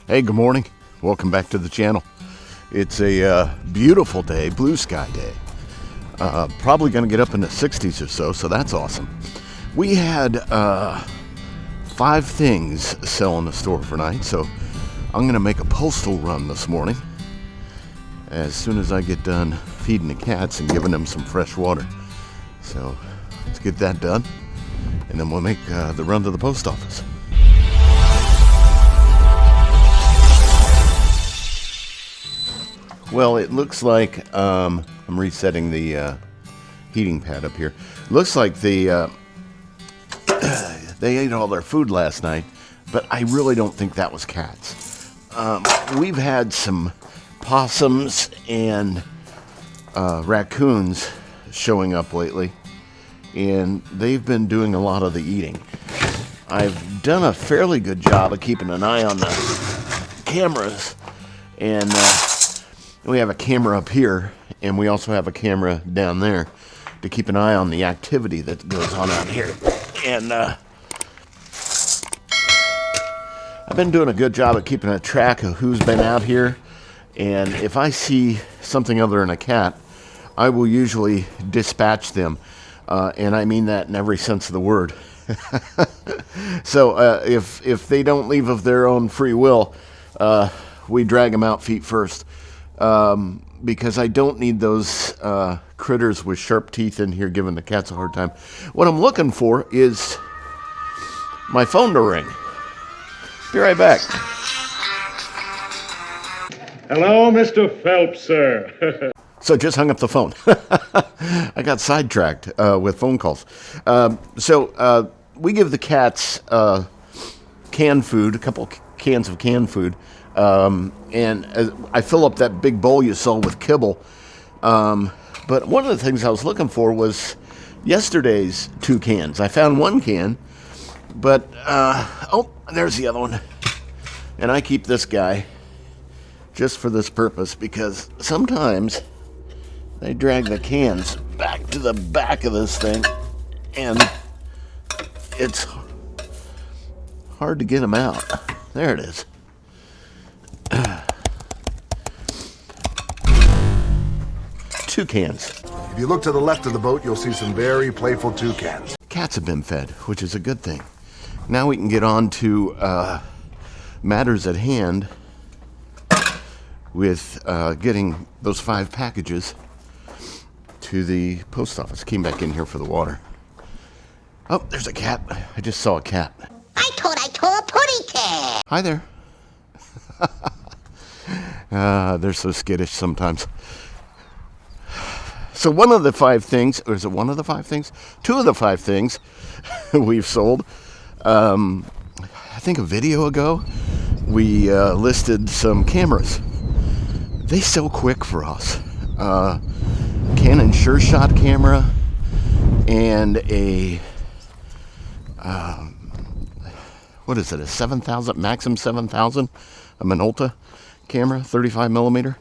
Hey, good morning. Welcome back to the channel. It's a beautiful day, blue sky day. Probably going to get up in the 60s or so that's awesome. We had 5 things sell in the store for night, so I'm going to make a postal run this morning as soon as I get done feeding the cats and giving them some fresh water. So let's get that done, and then we'll make the run to the post office. Well, it looks like I'm resetting the heating pad up here. Looks like they ate all their food last night, but I really don't think that was cats. We've had some possums and raccoons showing up lately, and they've been doing a lot of the eating. I've done a fairly good job of keeping an eye on the cameras, and we have a camera up here, and we also have a camera down there to keep an eye on the activity that goes on out here. And I've been doing a good job of keeping a track of who's been out here, and if I see something other than a cat, I will usually dispatch them, and I mean that in every sense of the word. So if they don't leave of their own free will, we drag them out feet first. Because I don't need those critters with sharp teeth in here giving the cats a hard time. What I'm looking for is my phone to ring. Be right back. Hello, Mr. Phelps, sir. So just hung up the phone. I got sidetracked with phone calls. So we give the cats canned food, a couple cans of canned food. And I fill up that big bowl you saw with kibble. But one of the things I was looking for was yesterday's 2 cans. I found 1 can, but, oh, there's the other one. And I keep this guy just for this purpose, because sometimes they drag the cans back to the back of this thing, and it's hard to get them out. There it is. 2 cans. If you look to the left of the boat, you'll see some very playful toucans. Cats have been fed, which is a good thing. Now we can get on to matters at hand with getting those 5 packages to the post office. Came back in here for the water. Oh, there's a cat. I just saw a cat. I thought I saw a putty cat. Hi there. They're so skittish sometimes. So one of the 5 things, or is it one of the 5 things? 2 of the 5 things we've sold. I think a video ago, we listed some cameras. They sell quick for us. Canon Sure Shot camera and a, what is it, a 7000, Maxxum 7000, a Minolta camera, 35 millimeter.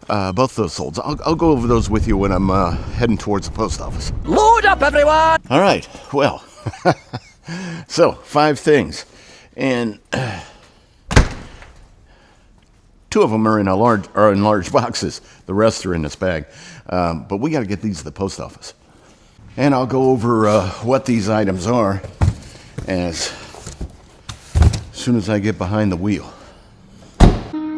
Both those sold. I'll go over those with you when I'm heading towards the post office. Load up, everyone! All right. Well, so 5 things, and 2 of them are in large boxes. The rest are in this bag. But we got to get these to the post office, and I'll go over what these items are as soon as I get behind the wheel.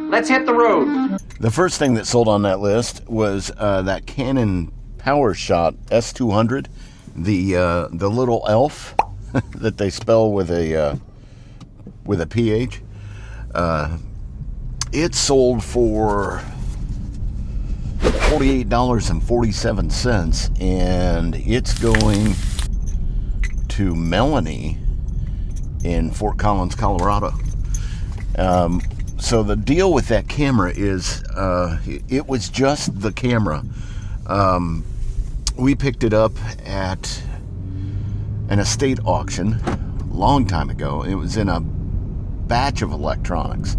Let's hit the road. The first thing that sold on that list was that Canon PowerShot S200, the little elf that they spell with a PH. It sold for $48.47, and it's going to Melanie in Fort Collins, Colorado. So the deal with that camera is it was just the camera. We picked it up at an estate auction a long time ago. It was in a batch of electronics.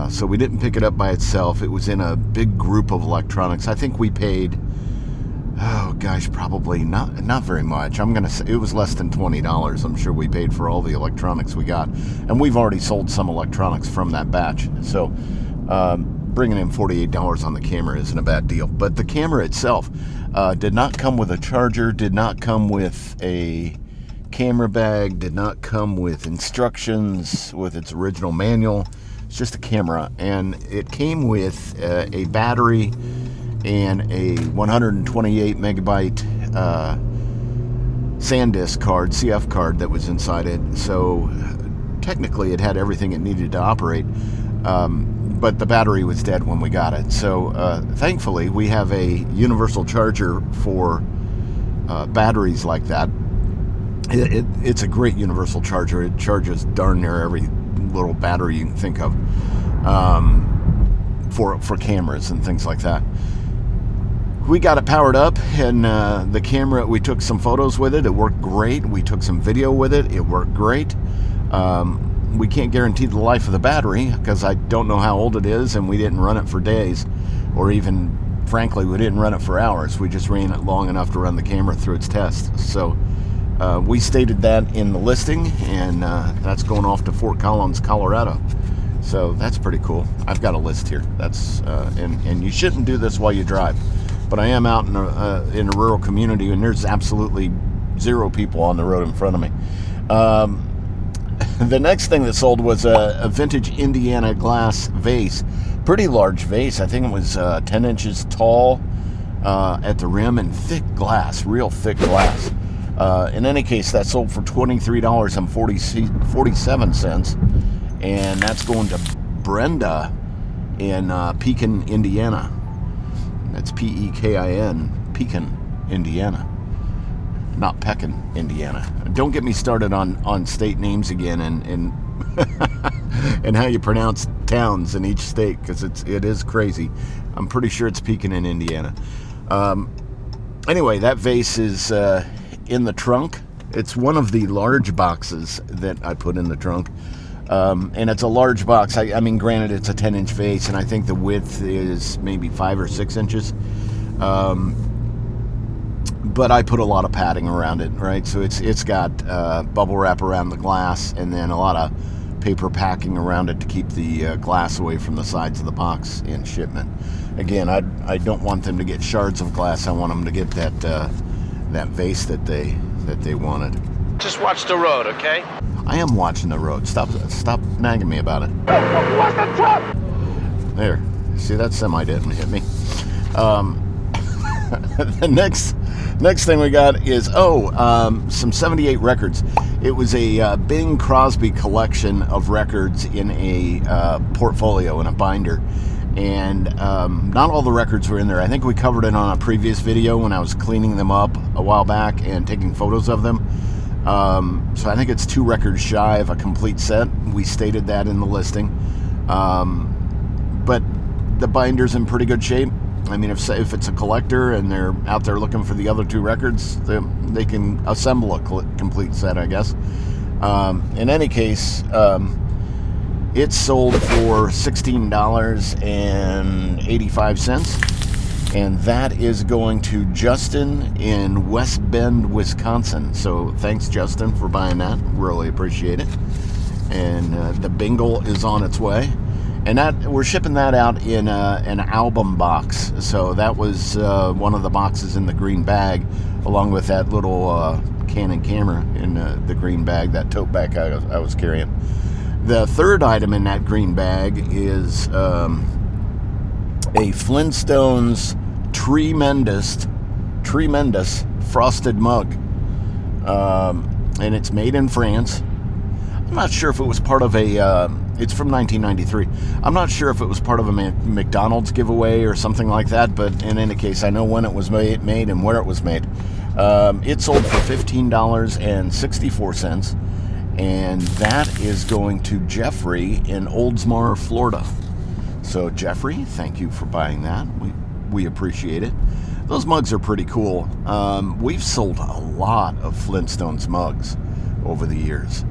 So we didn't pick it up by itself. It was in a big group of electronics. I think we paid Oh gosh, probably not very much. I'm gonna say it was less than $20. I'm sure we paid for all the electronics we got, and we've already sold some electronics from that batch. So bringing in $48 on the camera isn't a bad deal. But the camera itself did not come with a charger, did not come with a camera bag, did not come with instructions with its original manual. It's just a camera, and it came with a battery and a 128 megabyte SanDisk card, CF card that was inside it. So technically it had everything it needed to operate, but the battery was dead when we got it. So thankfully we have a universal charger for batteries like that. It's a great universal charger. It charges darn near every little battery you can think of for cameras and things like that. We got it powered up, and the camera, we took some photos with it. It worked great. We took some video with it. It worked great. We can't guarantee the life of the battery because I don't know how old it is, and we didn't run it for days, or even, frankly, we didn't run it for hours. We just ran it long enough to run the camera through its test. So we stated that in the listing, and that's going off to Fort Collins, Colorado. So that's pretty cool. I've got a list here. That's and you shouldn't do this while you drive. But I am out in a rural community, and there's absolutely zero people on the road in front of me. The next thing that sold was a vintage Indiana glass vase. Pretty large vase. I think it was 10 inches tall at the rim, and thick glass, real thick glass. In any case, that sold for $23.47, and that's going to Brenda in Pekin, Indiana. That's Pekin, Pekin, Indiana. Not Pekin, Indiana. Don't get me started on state names again and and how you pronounce towns in each state, because it is crazy. I'm pretty sure it's Pekin in Indiana. Anyway, that vase is in the trunk. It's one of the large boxes that I put in the trunk. And it's a large box. I mean, granted, it's a 10-inch vase, and I think the width is maybe 5 or 6 inches. But I put a lot of padding around it, right? So it's got bubble wrap around the glass, and then a lot of paper packing around it to keep the glass away from the sides of the box in shipment. Again, I don't want them to get shards of glass. I want them to get that vase that they wanted. Just watch the road, okay? I am watching the road. Stop nagging me about it. Watch the truck! There. See, that semi didn't hit me. The next thing we got is some 78 records. It was a Bing Crosby collection of records in a portfolio, in a binder. And not all the records were in there. I think we covered it on a previous video when I was cleaning them up a while back and taking photos of them. So I think it's 2 records shy of a complete set. We stated that in the listing. But the binder's in pretty good shape. I mean, if it's a collector and they're out there looking for the other 2 records, they can assemble a complete set, I guess. In any case, it sold for $16.85. And that is going to Justin in West Bend, Wisconsin. So thanks, Justin, for buying that. Really appreciate it. And the bingle is on its way. And we're shipping that out in an album box. So that was one of the boxes in the green bag, along with that little Canon camera in the green bag, that tote bag I was carrying. The third item in that green bag is a Flintstones tremendous frosted mug, and it's made in France. I'm not sure if it was part of a it's from 1993. I'm not sure if it was part of a McDonald's giveaway or something like that, but in any case, I know when it was made and where it was made. It sold for $15.64, and that is going to Jeffrey in Oldsmar, Florida. So Jeffrey, thank you for buying that. We appreciate it. Those mugs are pretty cool. We've sold a lot of Flintstones mugs over the years.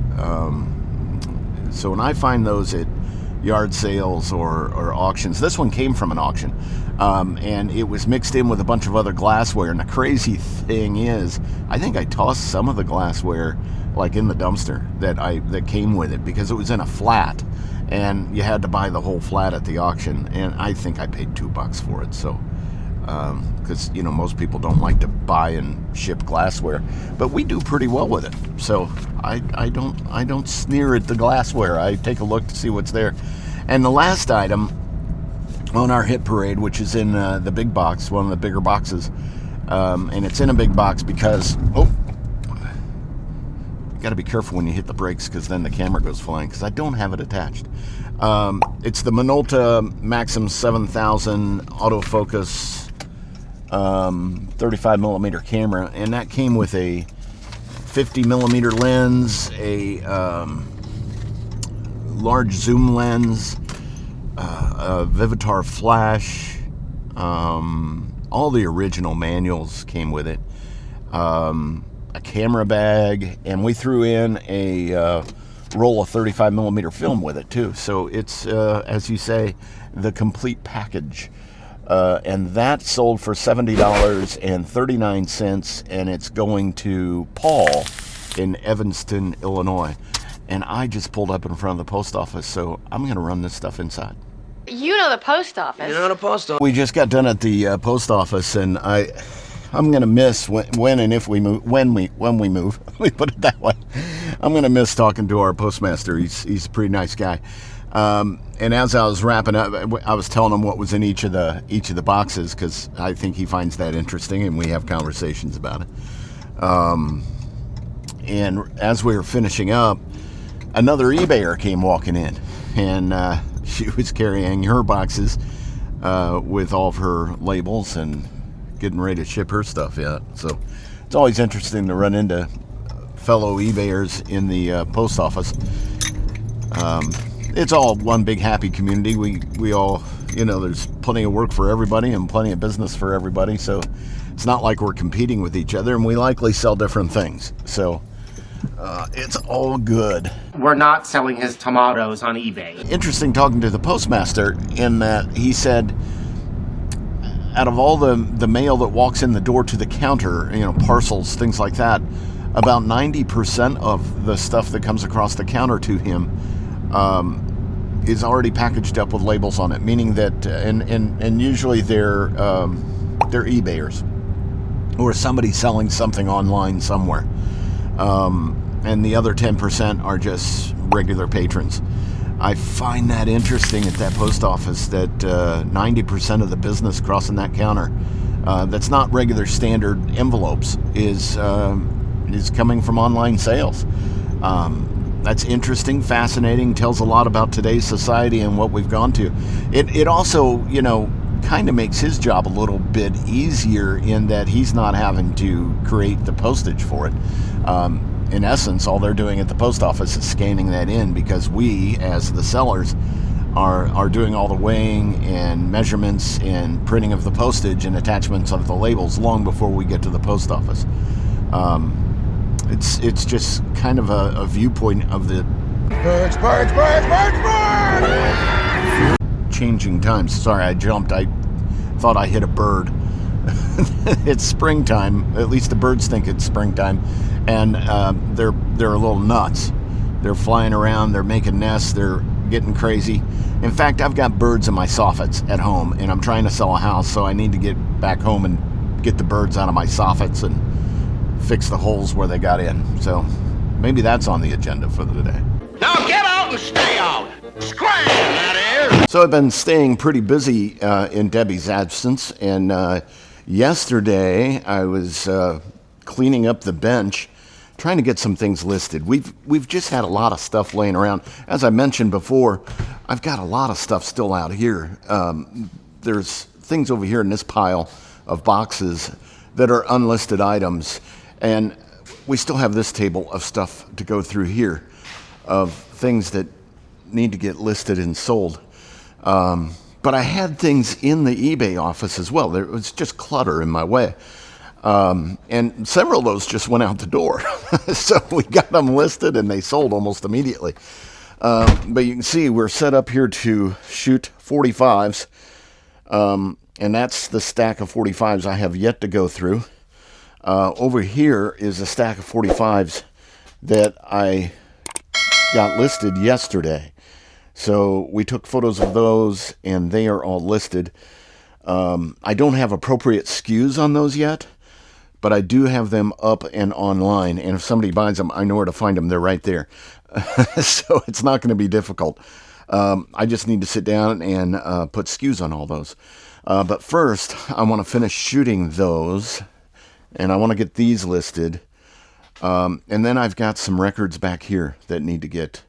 So when I find those at yard sales or auctions. This one came from an auction, and it was mixed in with a bunch of other glassware. And the crazy thing is, I think I tossed some of the glassware like in the dumpster that came with it, because it was in a flat, and you had to buy the whole flat at the auction. And I think I paid $2 for it. So, because most people don't like to buy and ship glassware, but we do pretty well with it. So I don't sneer at the glassware. I take a look to see what's there. And the last item on our hit parade, which is in the big box, one of the bigger boxes, and it's in a big box because got to be careful when you hit the brakes, because then the camera goes flying, because I don't have it attached. It's the Minolta Maxxum 7000 autofocus 35 millimeter camera, and that came with a 50 millimeter lens, a large zoom lens, a Vivitar flash. All the original manuals came with it. A camera bag, and we threw in a roll of 35 millimeter film with it too. So it's, as you say, the complete package. And that sold for $70.39, and it's going to Paul in Evanston, Illinois. And I just pulled up in front of the post office, so I'm going to run this stuff inside. You know the post office. You know the post office. We just got done at the post office, and I'm going to miss when and if we move, when we move. Let me put it that way. I'm going to miss talking to our postmaster. He's a pretty nice guy. And as I was wrapping up, I was telling him what was in each of the boxes, because I think he finds that interesting, and we have conversations about it. And as we were finishing up, another eBayer came walking in, and she was carrying her boxes with all of her labels and getting ready to ship her stuff yet. So it's always interesting to run into fellow eBayers in the post office. It's all one big happy community. We all, there's plenty of work for everybody and plenty of business for everybody. So it's not like we're competing with each other, and we likely sell different things. So it's all good. We're not selling his tomatoes on eBay. Interesting talking to the postmaster, in that he said, out of all the mail that walks in the door to the counter, parcels, things like that, about 90% of the stuff that comes across the counter to him is already packaged up with labels on it, meaning that, and usually they're eBayers or somebody selling something online somewhere, and the other 10% are just regular patrons. I find that interesting at that post office, that 90% of the business crossing that counter that's not regular standard envelopes is coming from online sales. That's interesting, fascinating, tells a lot about today's society and what we've gone to. It also, kind of makes his job a little bit easier, in that he's not having to create the postage for it. In essence, all they're doing at the post office is scanning that in, because we, as the sellers, are doing all the weighing and measurements and printing of the postage and attachments of the labels long before we get to the post office. It's just kind of a viewpoint of the birds. Changing times. Sorry, I jumped. I thought I hit a bird. It's springtime. At least the birds think it's springtime, and they're a little nuts. They're flying around. They're making nests. They're getting crazy. In fact, I've got birds in my soffits at home, and I'm trying to sell a house, so I need to get back home and get the birds out of my soffits and fix the holes where they got in. So maybe that's on the agenda for the day. Now get out and stay out. Scram, that is. So I've been staying pretty busy in Debbie's absence, and yesterday I was cleaning up the bench, trying to get some things listed. We've just had a lot of stuff laying around. As I mentioned before, I've got a lot of stuff still out here. There's things over here in this pile of boxes that are unlisted items, and we still have this table of stuff to go through here, of things that need to get listed and sold. But I had things in the eBay office as well. There was just clutter in my way. And several of those just went out the door. So we got them listed and they sold almost immediately. But you can see we're set up here to shoot 45s. And that's the stack of 45s I have yet to go through. Over here is a stack of 45s that I got listed yesterday. So we took photos of those, and they are all listed. I don't have appropriate SKUs on those yet, but I do have them up and online. And if somebody buys them, I know where to find them. They're right there. So it's not going to be difficult. I just need to sit down and put SKUs on all those. But first, I want to finish shooting those, and I want to get these listed. And then I've got some records back here that need to get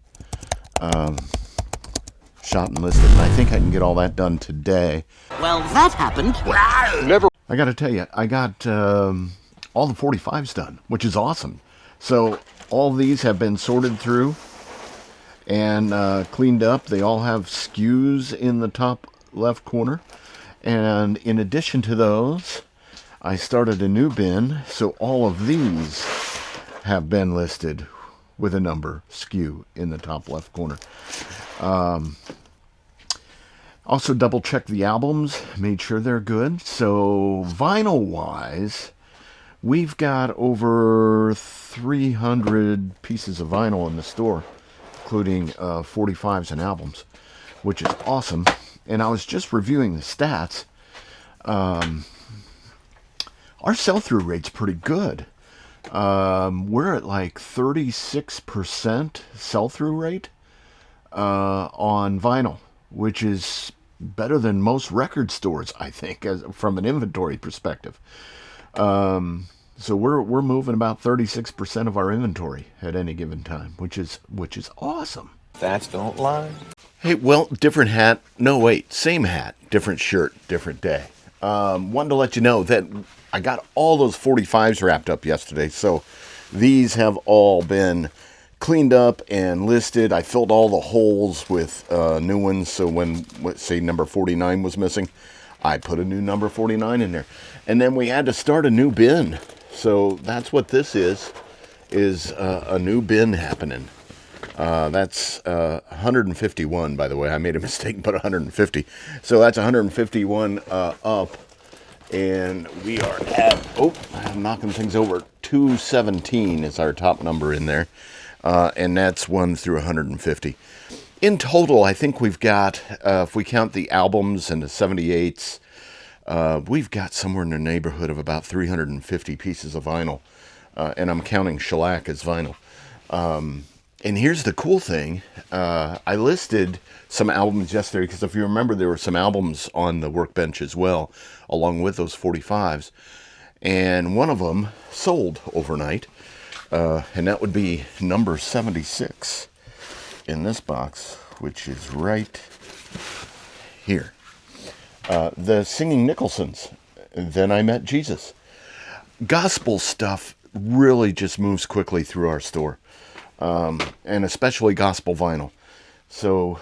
shot and listed. And I think I can get all that done today. Well, that happened. I got to tell you, I got all the 45s done, which is awesome. So all these have been sorted through and cleaned up. They all have SKUs in the top left corner. And in addition to those, I started a new bin. So all of these have been listed with a number, SKU, in the top left corner. Also double checked the albums, made sure they're good. So vinyl-wise, we've got over 300 pieces of vinyl in the store, including 45s and albums, which is awesome. And I was just reviewing the stats. Our sell-through rate's pretty good. We're at like 36% sell-through rate on vinyl, which is better than most record stores, I think, from an inventory perspective. So we're moving about 36% of our inventory at any given time, which is awesome. Facts don't lie. Hey, well, different hat. No, wait, same hat, different shirt, different day. Wanted to let you know that I got all those 45s wrapped up yesterday, so these have all been cleaned up and listed. I filled all the holes with new ones, so when, say, number 49 was missing, I put a new number 49 in there. And then we had to start a new bin. So that's what this is a new bin happening. That's 151, by the way. I made a mistake and put 150. So that's 151 up. And we are at, I'm knocking things over. 217 is our top number in there. And that's 1 through 150. In total, I think we've got, if we count the albums and the 78s, we've got somewhere in the neighborhood of about 350 pieces of vinyl. And I'm counting shellac as vinyl. And here's the cool thing. I listed some albums yesterday because if you remember, there were some albums on the workbench as well, along with those 45s. And one of them sold overnight. And that would be number 76 in this box, which is right here. The Singing Nicholsons, Then I Met Jesus. Gospel stuff really just moves quickly through our store. And especially gospel vinyl. So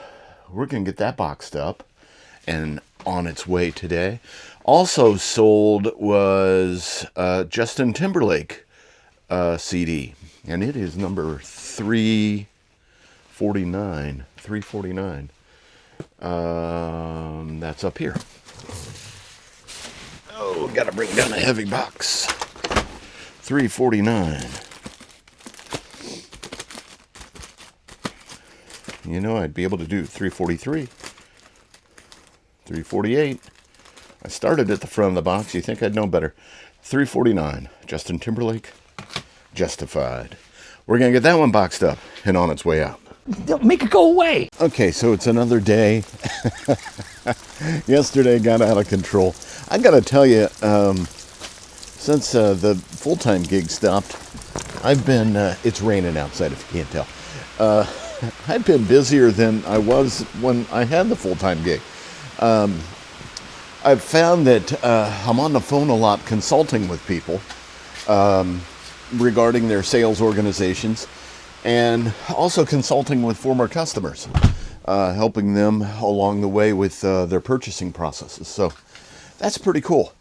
we're going to get that boxed up and on its way today. Also sold was Justin Timberlake CD, and it is number 349. 349. That's up here. Oh, got to bring down a heavy box. 349. You know, I'd be able to do 343, 348. I started at the front of the box. You think I'd know better. 349, Justin Timberlake, Justified. We're going to get that one boxed up and on its way out. Make it go away. Okay, so it's another day. Yesterday got out of control. I got to tell you, since the full-time gig stopped, I've been, it's raining outside if you can't tell. I've been busier than I was when I had the full-time gig. I've found that I'm on the phone a lot consulting with people regarding their sales organizations and also consulting with former customers, helping them along the way with their purchasing processes. So that's pretty cool.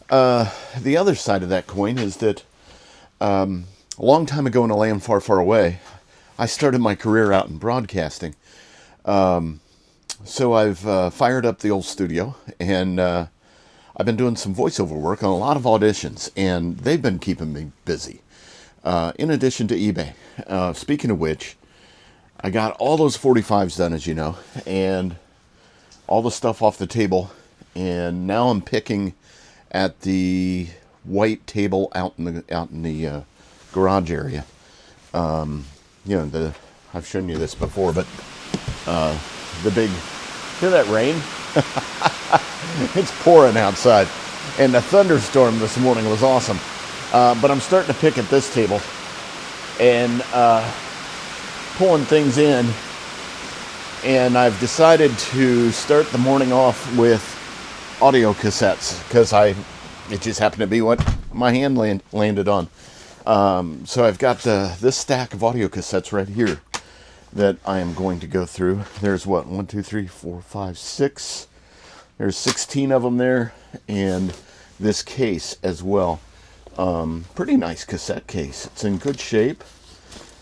The other side of that coin is that a long time ago in a land far, far away, I started my career out in broadcasting. So I've fired up the old studio, and I've been doing some voiceover work on a lot of auditions, and they've been keeping me busy. In addition to eBay. Speaking of which, I got all those 45s done, as you know, and all the stuff off the table, and now I'm picking at the white table out in the garage area. You know, I've shown you this before, but the big, hear that rain? It's pouring outside, and the thunderstorm this morning was awesome. But I'm starting to pick at this table and pulling things in, and I've decided to start the morning off with audio cassettes because it just happened to be what my hand landed on. So I've got this stack of audio cassettes right here that I am going to go through. There's what, 1, 2, 3, 4, 5, 6. There's 16 of them there, and this case as well. Pretty nice cassette case. It's in good shape.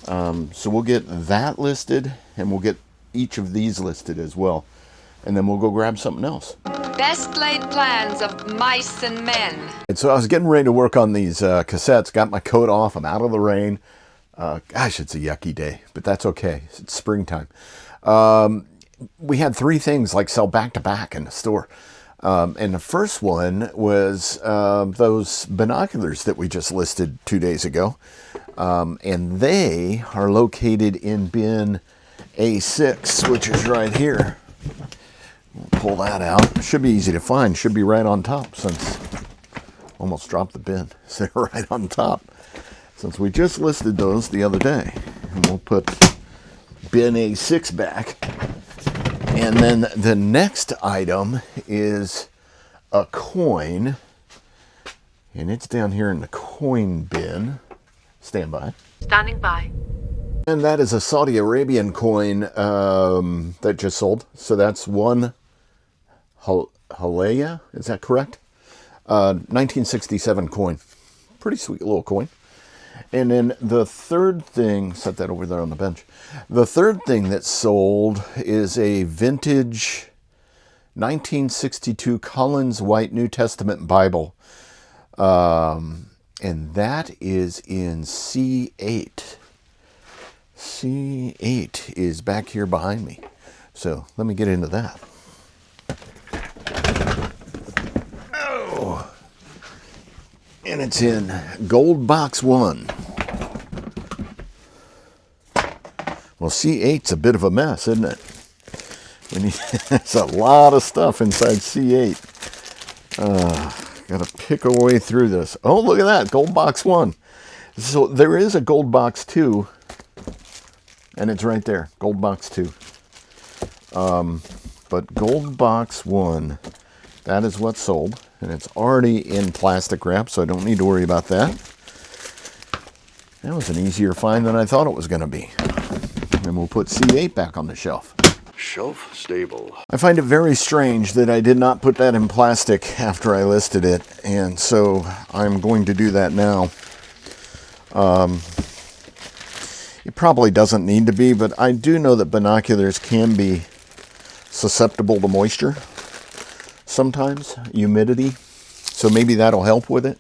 So we'll get that listed, and we'll get each of these listed as well. And then we'll go grab something else. Best laid plans of mice and men. And so I was getting ready to work on these cassettes, got my coat off, I'm out of the rain. Gosh, it's a yucky day, but that's okay. It's springtime. We had 3 things like sell back to back in the store. And the first one was those binoculars that we just listed 2 days ago. And they are located in bin A6, which is right here. We'll pull that out. It should be easy to find. Should be right on top since almost dropped the bin. So they're right on top. Since we just listed those the other day. And we'll put bin A6 back. And then the next item is a coin, and it's down here in the coin bin. Stand by. Standing by. And that is a Saudi Arabian coin that just sold. So that's one Halala, is that correct? 1967 coin. Pretty sweet little coin. And then the third thing, set that over there on the bench. The third thing that sold is a vintage 1962 Collins White New Testament Bible. And that is in C8. C8 is back here behind me. So let me get into that. Oh. And it's in Gold Box 1. Well, C8's a bit of a mess, isn't it? There's a lot of stuff inside C8. Got to pick our way through this. Oh, look at that, Gold Box 1. So there is a Gold Box 2, and it's right there, Gold Box 2. But Gold Box 1, that is what sold. And it's already in plastic wrap, so I don't need to worry about that. That was an easier find than I thought it was going to be. And we'll put C8 back on the shelf. Shelf stable. I find it very strange that I did not put that in plastic after I listed it, and so I'm going to do that now. It probably doesn't need to be, but I do know that binoculars can be susceptible to moisture. Sometimes humidity, so maybe that'll help with it.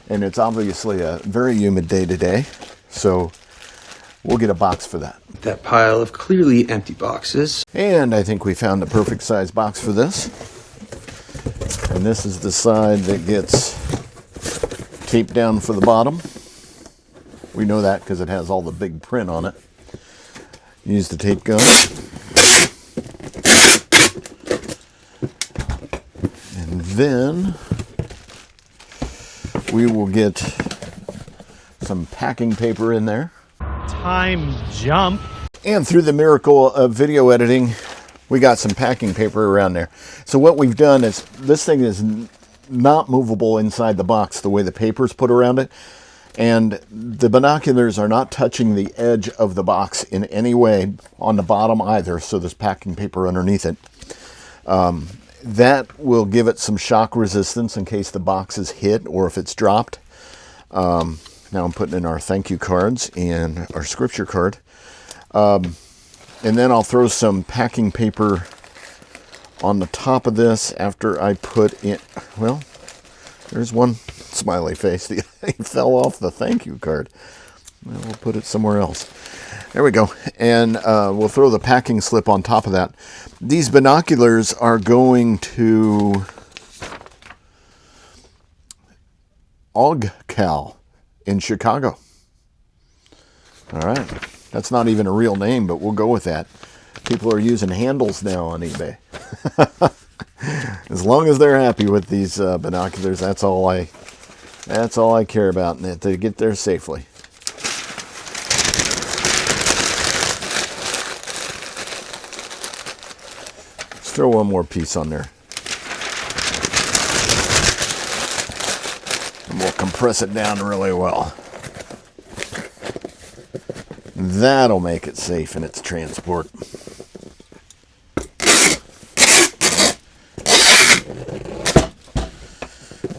And it's obviously a very humid day today, so we'll get a box for that. That pile of clearly empty boxes. And I think we found the perfect size box for this. And this is the side that gets taped down for the bottom. We know that because it has all the big print on it. Use the tape gun. Then we will get some packing paper in there. Time jump. And through the miracle of video editing, we got some packing paper around there. So what we've done is, this thing is not movable inside the box the way the paper's put around it. And the binoculars are not touching the edge of the box in any way on the bottom either. So there's packing paper underneath it. That will give it some shock resistance in case the box is hit or if it's dropped. Now I'm putting in our thank you cards and our scripture card. And then I'll throw some packing paper on the top of this after I put in, well, there's one smiley face. It fell off the thank you card. Well, we'll put it somewhere else. There we go. And we'll throw the packing slip on top of that. These binoculars are going to OgCal in Chicago. All right. That's not even a real name, but we'll go with that. People are using handles now on eBay. As long as they're happy with these binoculars, that's all I care about, and that they get there safely. Let's throw one more piece on there. And we'll compress it down really well. That'll make it safe in its transport.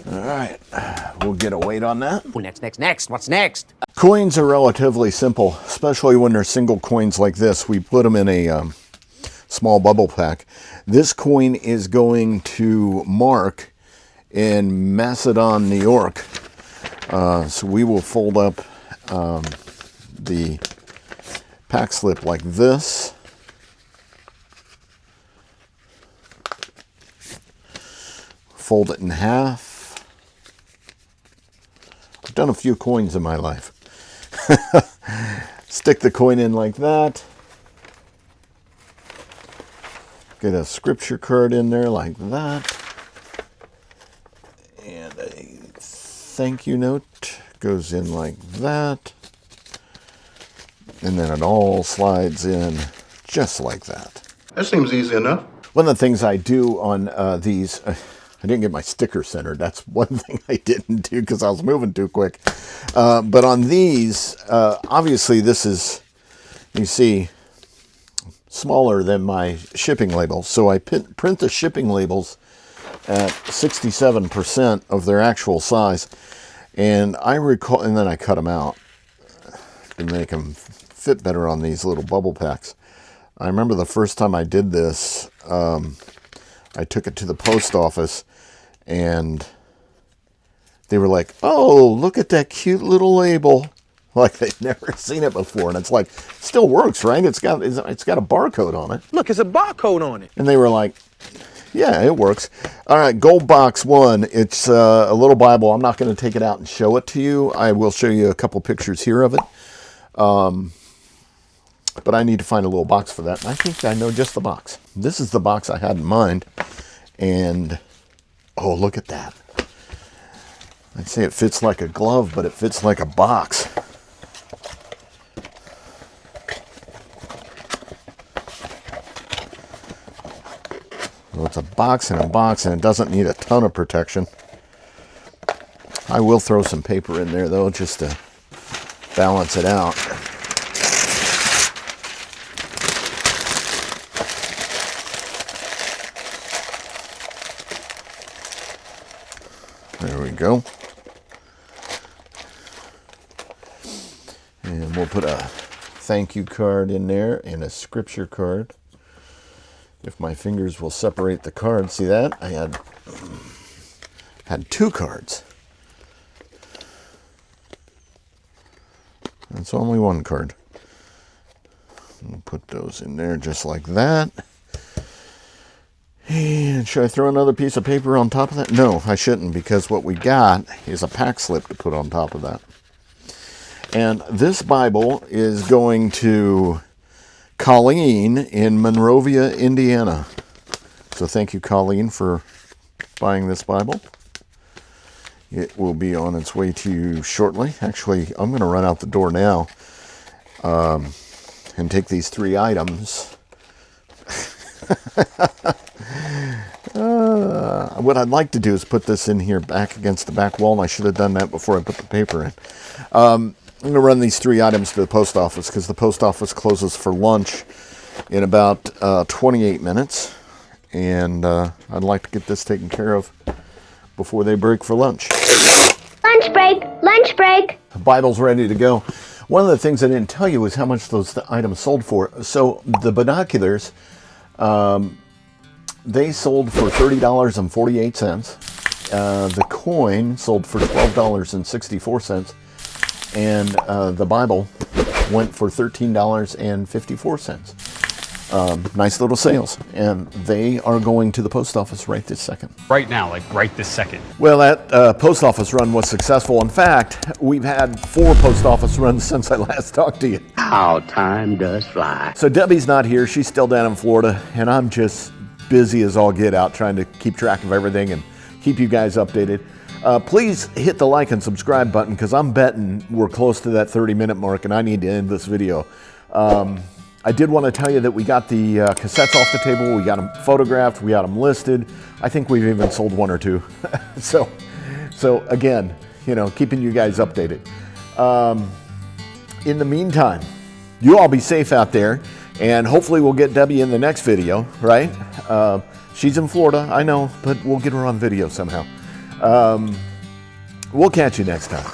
All right, we'll get a weight on that. Next. What's next? Coins are relatively simple, especially when they're single coins like this. We put them in a small bubble pack. This coin is going to Mark in Macedon, New York. So we will fold up the pack slip like this. Fold it in half. I've done a few coins in my life. Stick the coin in like that. Get a scripture card in there like that. And a thank you note goes in like that. And then it all slides in just like that. That seems easy enough. One of the things I do on these, I didn't get my sticker centered. That's one thing I didn't do because I was moving too quick. But on these, obviously this is, you see, smaller than my shipping labels. So I print the shipping labels at 67% of their actual size. And I recall, and then I cut them out to make them fit better on these little bubble packs. I remember the first time I did this, I took it to the post office and they were like, oh, look at that cute little label. Like they'd never seen it before. And it's like, still works, right? It's got a barcode on it. Look, it's a barcode on it. And they were like, yeah, it works. All right, Gold Box 1. It's a little Bible. I'm not going to take it out and show it to you. I will show you a couple pictures here of it. But I need to find a little box for that. And I think I know just the box. This is the box I had in mind. And, oh, look at that. I'd say it fits like a glove, but it fits like a box. Well, it's a box and a box, and it doesn't need a ton of protection. I will throw some paper in there, though, just to balance it out. There we go. And we'll put a thank you card in there and a scripture card. If my fingers will separate the cards. See that? I had two cards. That's only one card. We'll put those in there just like that. And should I throw another piece of paper on top of that? No, I shouldn't, because what we got is a pack slip to put on top of that. And this Bible is going to Colleen in Monrovia, Indiana. So thank you, Colleen, for buying this Bible. It will be on its way to you shortly. Actually, I'm going to run out the door now and take these 3 items. What I'd like to do is put this in here back against the back wall, and I should have done that before I put the paper in. I'm going to run these 3 items to the post office because the post office closes for lunch in about 28 minutes. And I'd like to get this taken care of before they break for lunch. Lunch break! Lunch break! The Bible's ready to go. One of the things I didn't tell you is how much those items sold for. So the binoculars, they sold for $30.48. The coin sold for $12.64. And the Bible went for $13.54. Nice little sales, and they are going to the post office right this second. Right now, like right this second. Well, that post office run was successful. In fact, we've had 4 post office runs since I last talked to you. How time does fly. So Debbie's not here. She's still down in Florida, and I'm just busy as all get out trying to keep track of everything and keep you guys updated. Please hit the like and subscribe button, because I'm betting we're close to that 30-minute mark, and I need to end this video. I did want to tell you that we got the cassettes off the table. We got them photographed. We got them listed. I think we've even sold 1 or 2. So again, you know, keeping you guys updated. In the meantime, you all be safe out there, and hopefully we'll get Debbie in the next video, right? She's in Florida, I know, but we'll get her on video somehow. We'll catch you next time.